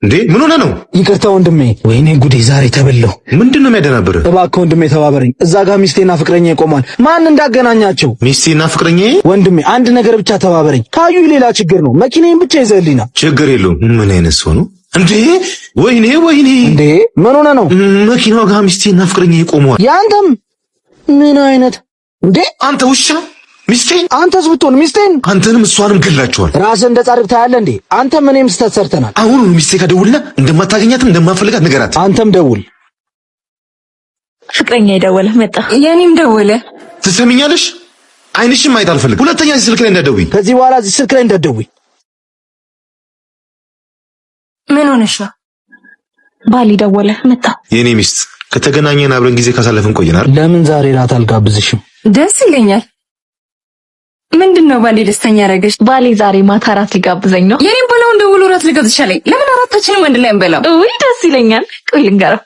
እንዴ ምን ሆነ ነው? ይቅርታ ወንድሜ። ወይኔ ጉዴ ዛሬ ተበላው። ምንድነው የሚያደናብር? እባክህ ወንድሜ ተባበረኝ። እዛ ጋር ሚስቴና ፍቅረኛ ይቆማል። ማን እንዳገናኛቸው? ሚስቴና ፍቅረኛ? ወንድሜ አንድ ነገር ብቻ ተባበረኝ። ካዩ ሌላ ችግር ነው። መኪናዬን ብቻ ይዘህልኝና። ችግር የለውም። ምን አይነት ሰው ነው እንዴ? ወይኔ እንዴ ምን ሆነ ነው? መኪናው ጋር ሚስቴና ፍቅረኛ ይቆማል። ያንተም ምን አይነት እንዴ? አንተ ውሻ ሚስቴን አንተስ ብትሆን ሚስቴን አንተንም እሷንም ገላችኋል። ራስህ እንደ ጻድቅ ታያለህ እንዴ? አንተም እኔም ስተት ሰርተናል። አሁን ሚስቴ ጋር ደውልና እንደማታገኛትም እንደማፈልጋት ንገራት። አንተም ደውል። ፍቅረኛ ይደወለ መጣ። የኔም ደወለ። ትሰሚኛለሽ? አይንሽም ማየት አልፈልግም። ሁለተኛ እዚህ ስልክ ላይ እንዳትደውይ። ከዚህ በኋላ እዚህ ስልክ ላይ እንዳትደውይ። ምን ሆነሽ ነው? ባል ይደወለ መጣ። የኔ ሚስት ከተገናኘን አብረን ጊዜ ካሳለፍን ቆየናል። ለምን ዛሬ ራት አልጋብዝሽም? ደስ ይለኛል። ምንድነው ባሌ ደስተኛ ያደረገሽ? ባሌ ዛሬ ማታ ራት ሊጋብዘኝ ነው። የኔም ባለው እንደውሎ ራት ሊጋብዝ ይችላል። ለምን አራታችንም ወንድ ላይ እንበላው? ውይ ደስ ይለኛል። ቆይ ልንገረው።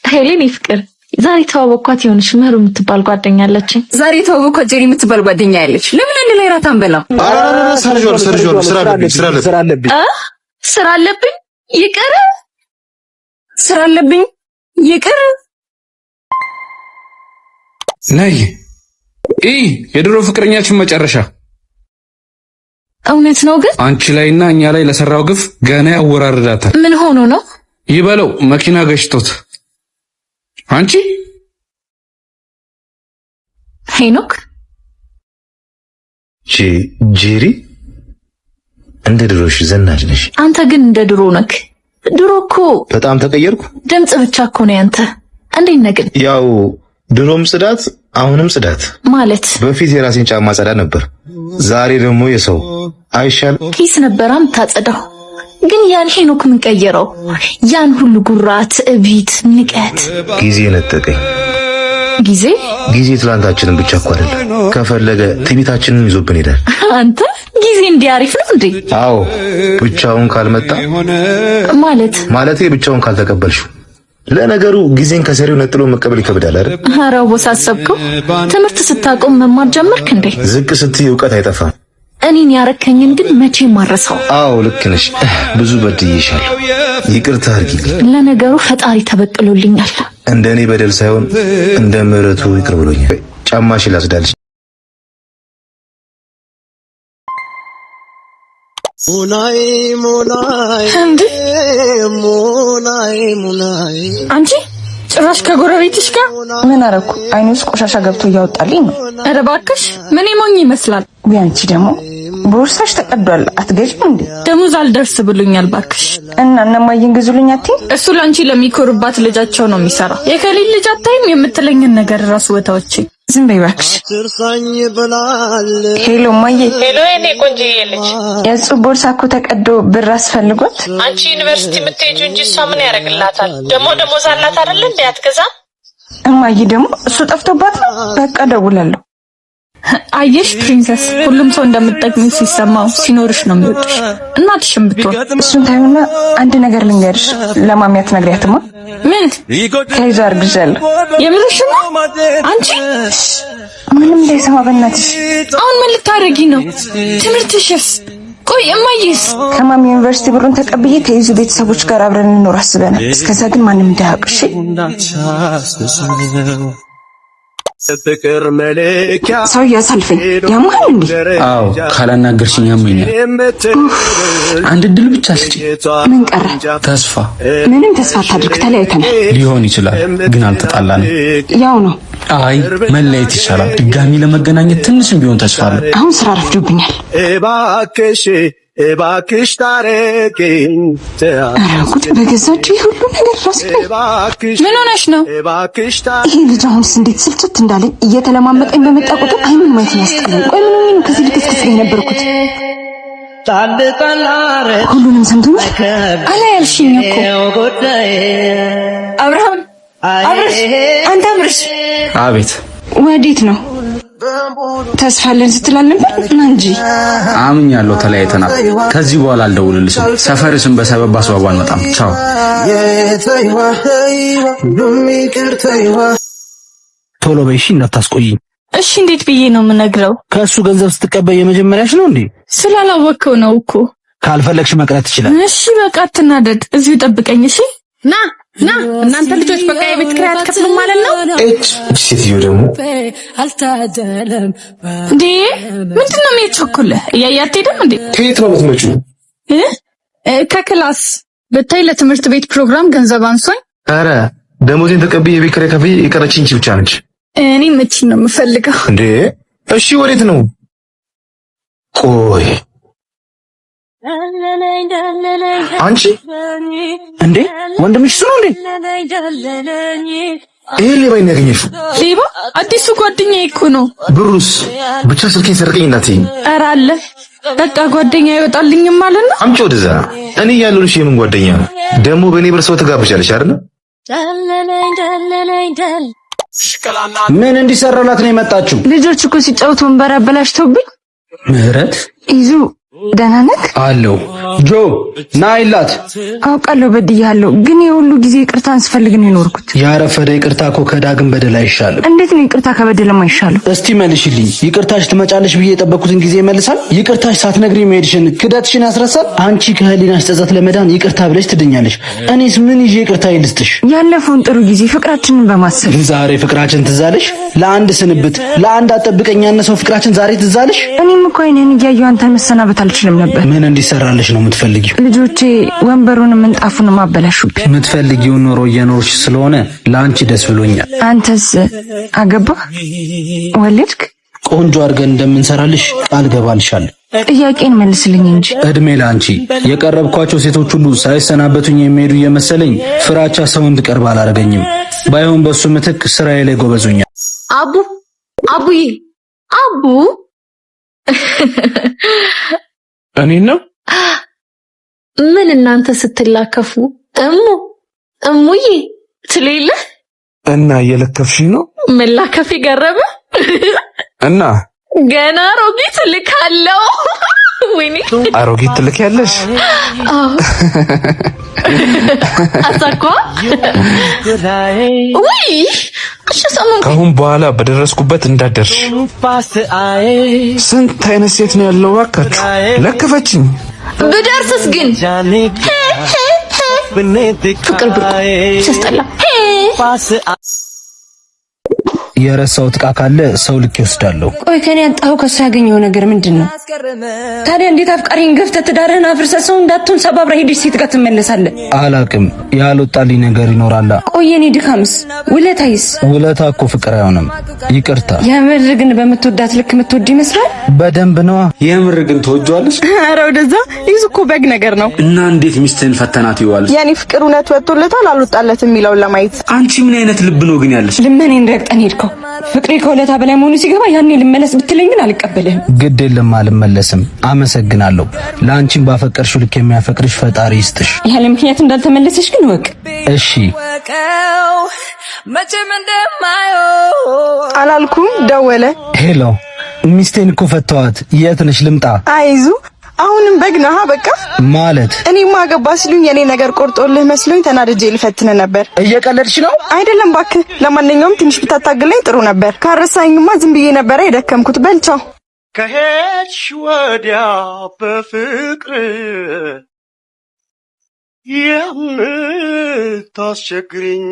ሄሌን ፍቅር ዛሬ ተዋወቅኳት። የሆነች ምህሩ የምትባል ጓደኛ አለችኝ። ዛሬ ተዋወቅኳት ጀሪ የምትባል ጓደኛ ያለች። ለምን አንድ ላይ ራት አንበላው? ሰርጆ ስራ አለብኝ። ይቅር ስራ አለብኝ። ይቅር ነይ የድሮ ፍቅረኛችን መጨረሻ እውነት ነው። ግን አንቺ ላይና እኛ ላይ ለሰራው ግፍ ገና ያወራርዳታል። ምን ሆኖ ነው? ይበለው መኪና ገጭቶት። አንቺ ሄኖክ ጄሪ እንደ ድሮሽ ዘናጭ ነሽ። አንተ ግን እንደ ድሮ ነክ። ድሮ እኮ በጣም ተቀየርኩ። ድምጽ ብቻ እኮ ነው ያንተ። እንዴት ነህ ግን? ያው ድሮም ጽዳት አሁንም ጽዳት ማለት። በፊት የራሴን ጫማ ጸዳ ነበር፣ ዛሬ ደግሞ የሰው አይሻል። ኪስ ነበራ የምታጸዳው። ግን ያን ሄኖክ ምን ቀየረው? ያን ሁሉ ጉራ፣ ትዕቢት፣ ንቀት ጊዜ ነጠቀኝ። ጊዜ ትላንታችንን ብቻ እኮ አይደለም፣ ከፈለገ ትዕቢታችንን ይዞብን ሄዳል። አንተ ጊዜ እንዲያሪፍ ነው እንዴ? አዎ ብቻውን ካልመጣ ማለቴ ብቻውን ካልተቀበልሽው። ለነገሩ ጊዜን ከሰሪው ነጥሎ መቀበል ይከብዳል አይደል? ኧረ ወሳሰብከው። ትምህርት ስታቆም መማር ጀመርክ እንዴ? ዝቅ ስትይ ዕውቀት አይጠፋም። እኔን ያረከኝን ግን መቼ ማረሳው? አዎ ልክ ነሽ። ብዙ በድዬሻለሁ፣ ይቅርታ አድርጊልኝ። ለነገሩ ፈጣሪ ተበቅሎልኛል። እንደኔ በደል ሳይሆን እንደ ምሕረቱ ይቅር ብሎኛል። ጫማሽን ላስዳልሽ። አንቺ ጭራሽ ከጎረቤትሽ ጋር ምን አረኩ? አይኔ ውስጥ ቆሻሻ ገብቶ እያወጣልኝ ነው። ኧረ እባክሽ ምን ሞኝ ይመስላል። ቢያንቺ ደግሞ ቦርሳሽ ተቀዷል። አትገጭም እንዴ? ደሞዝ አልደርስ ብሎኛል። እባክሽ እና እነማየን ግዙልኝ አትይ? እሱ ላንቺ ለሚኮርባት ልጃቸው ነው የሚሰራው። የከሌል ልጅ አታይም የምትለኝን ነገር ራሱ ወታዎች። ዝም በይ እባክሽ። ሄሎ ማየ። ሄሎ የኔ ቆንጆዬ ልጅ። የእሱ ቦርሳ እኮ ተቀዶ ብር አስፈልጎት። አንቺ ዩኒቨርሲቲ የምትሄጂው እንጂ እሷ ምን ያደርግላታል? ደሞዝ አላት አይደል እንዴ? አትገዛም? እማዬ ደግሞ እሱ ጠፍቶባት ነው። በቃ ደውላለሁ። አየሽ ፕሪንሰስ፣ ሁሉም ሰው እንደምትጠቅሚ ሲሰማው ሲኖርሽ ነው የሚወድሽ። እናትሽም ብትሆን እሱን ታዩና አንድ ነገር ልንገርሽ። ለማሚያት ነግሪያትማ። ምን? ከይዛ አርግዣለሁ። የምርሽ ነው? አንቺ ምንም እንዳይሰማ በእናትሽ። አሁን ምን ልታረጊ ነው? ትምህርትሽስ? ቆይ እማዬስ? ከማሚ ዩኒቨርሲቲ ብሩን ተቀብዬ ከይዙ ቤተሰቦች ጋር አብረን እንኖር አስበናል። እስከዛ ግን ማንም እንዳያውቅ እሺ? ሰው ያሳልፈኝ ያማል እንዴ? አዎ ካላናገርሽኝ ያመኛል። አንድ እድል ብቻ ስጪ። ምን ቀረ? ተስፋ። ምንም ተስፋ አታድርግ። ተለያይተናል። ሊሆን ይችላል ግን አልተጣላንም። ያው ነው። አይ መለየት ይሻላል። ድጋሚ ለመገናኘት ትንሽም ቢሆን ተስፋ አለ። አሁን ስራ ረፍዶብኛል። እባክሽ ታረቂኝ። አራቁት በገዛች ሁሉ ነገር ራስ ላይ ምን ሆነሽ ነው? ይሄ ልጅ አሁንስ እንዴት ስልችት እንዳለኝ እየተለማመጠኝ በመጣ ቁጥር አይኑን ማየት ያስጠላኝ። ቆይ ምን ነው ከዚህ ልክስክስ ላይ ነበርኩት። ሁሉንም ሰምቶኛል። አላ ያልሽኝ እኮ አብርሃም፣ አብርሽ፣ አንተ አብርሽ። አቤት። ወዴት ነው? ተስፋለን ስትላል ነበር እንጂ አምኛለሁ። ተለያይተናል። ከዚህ በኋላ አልደውልልሽም። ሰፈርሽን በሰበብ አስባቡ አልመጣም። ቻው። ቶሎ በይሽ እንዳታስቆይኝ። እሺ እንዴት ብዬ ነው የምነግረው? ከእሱ ገንዘብ ስትቀበይ የመጀመሪያሽ ነው እንዴ? ስላላወቅከው ነው እኮ። ካልፈለግሽ መቅረት ትችላለሽ። እሺ በቃ አትናደድ፣ እዚሁ ጠብቀኝ። እሺ ና እናንተ ልጆች በቃ የቤት ኪራይ አትከፍሉም ማለት ነው? እቺ ሴትዮ ደግሞ እንዴ ምንድነው የሚያቸኩልህ? እያየህ አትሄድም እንዴ? ከየት ነው የምትመጪው? ከክላስ ብታይ ለትምህርት ቤት ፕሮግራም ገንዘብ አንሶኝ። አረ ደሞዜን ተቀብዬ የቤት ኪራይ ከፍዬ የቀረችኝ ብቻ ነች። እኔ መቼም ነው የምፈልገው። እንዴ እሺ ወዴት ነው? ቆይ አንቺ እንዴ ወንድምሽ ነው እንዴ? ይሄ ሌባ ያገኘሽው? ሌባ አዲሱ ጓደኛዬ እኮ ነው። ብሩስ ብቻ ስልኬን ሰርቀኝ እናትኝ። ኧረ አለ በቃ ጓደኛ ይወጣልኝም ማለት ነው። አምጪ ወደዛ። እኔ ያለሁልሽ የምን ጓደኛ ነው ደግሞ? በእኔ ብር ሰው ትጋብቻለሽ አይደል? ምን እንዲሰራላት ነው የመጣችው? ልጆች እኮ ሲጫወቱ ወንበር አበላሽተውብኝ። ምህረት ይዙ ደህና ነህ? አለው ጆ ናይላት። አውቃለሁ በድያለሁ፣ ግን የሁሉ ጊዜ ይቅርታን ስፈልግ ነው የኖርኩት። ያረፈደ ይቅርታ እኮ ከዳግም በደል አይሻልም። እንዴት ነው ይቅርታ ከበደልም አይሻልም? እስቲ መልሽልኝ። ይቅርታሽ ትመጫለሽ ብዬ የጠበቅኩትን ጊዜ ይመልሳል? ይቅርታሽ ሳትነግሪ መሄድሽን ክዳትሽን ያስረሳል? አንቺ ከህሊናሽ ጸጸት ለመዳን ይቅርታ ብለሽ ትድኛለሽ። እኔስ ምን ይዤ ይቅርታ ይልስጥሽ? ያለፈውን ጥሩ ጊዜ ፍቅራችንን በማሰብ ዛሬ ፍቅራችን ትዛለሽ? ለአንድ ስንብት ለአንድ አጠብቀኝ ያነሰው ፍቅራችን ዛሬ ትዛለሽ? እኔም እኮ አይነን እያየሁ አንተን መሰናበት አልችልም ነበር። ምን እንዲሰራልሽ ነው የምትፈልጊው? ልጆቼ ወንበሩንም ምንጣፉንም አበላሹብኝ። የምትፈልጊውን ኑሮ እየኖርሽ ስለሆነ ለአንቺ ደስ ብሎኛል። አንተስ አገባህ? ወለድክ? ቆንጆ አድርገን እንደምንሰራልሽ ቃል ገባልሻለሁ። ጥያቄን መልስልኝ እንጂ። እድሜ ለአንቺ። የቀረብኳቸው ሴቶች ሁሉ ሳይሰናበቱኝ የሚሄዱ እየመሰለኝ ፍራቻ ሰው እንድቀርብ አላደረገኝም። ባይሆን በሱ ምትክ ስራዬ ላይ ጎበዙኛል። አቡዬ አቡ እኔን ነው? ምን እናንተ ስትላከፉ እሙዬ ትሌለ እና እየለከፍሽኝ ነው? መላከፍ ገረበ እና ገና አሮጊት ልካለው። ወይኔ አሮጊት ትልኪያለሽ? አሳኳ ወይ ከአሁን በኋላ በደረስኩበት እንዳደርሽ። ስንት አይነት ሴት ነው ያለው እባካችሁ። ለከፈችኝ። ብደርስስ ግን ፍቅር ብርቁ ሲያስጠላ። የረሳሁት ዕቃ ካለ ሰው ልክ ይወስዳለሁ። ቆይ ከኔ ያጣው ከሱ ያገኘው ነገር ምንድነው? ታዲያ እንዴት አፍቃሪን ገፍተህ ትዳርህን አፍርሰህ ሰው እንዳትሆን ሰባብራ ሄደሽ ሴት ጋር ትመለሳለህ? አላቅም፣ ያልወጣልኝ ነገር ይኖራል። ቆይ የኔ ድካምስ ውለታይስ? ውለታ እኮ ፍቅር አይሆንም፣ ይቅርታ። የምር ግን በምትወዳት ልክ የምትወድ ይመስላል። በደንብ ነዋ። የምር ግን ትወጇለሽ? ኧረ ወደዛ ይዙ እኮ በግ ነገር ነው። እና እንዴት ሚስትህን ፈተናት ይዋል? የኔ ፍቅር እውነት ወጥቶለታል አልወጣለትም የሚለውን ለማየት። አንቺ ምን አይነት ልብ ነው ግን ያለሽ? ልመኔን ረግጠን ሄድከው። ፍቅሬ ከውለታ በላይ መሆኑ ሲገባ ያኔ ልመለስ ብትለኝ ግን አልቀበልህም። ግድ የለም አልመለስም። አመሰግናለሁ። ለአንቺም ባፈቀርሽው ልክ የሚያፈቅርሽ ፈጣሪ ይስጥሽ። ያለ ምክንያት እንዳልተመለሰሽ ግን ወቅ። እሺ አላልኩም? ደወለ። ሄሎ፣ ሚስቴን እኮ ፈተዋት። የት ነሽ? ልምጣ? አይዙ አሁንም በግ ነህ? በቃ ማለት እኔማ ገባ ሲሉኝ የኔ ነገር ቆርጦልህ መስሎኝ ተናድጄ ልፈትን ነበር። እየቀለድሽ ነው? አይደለም እባክህ። ለማንኛውም ትንሽ ብታታግለኝ ጥሩ ነበር። ካረሳኝማ ዝም ብዬ ነበር የደከምኩት። በልቻው ከሄድሽ ወዲያ በፍቅር የምታስቸግሪኝ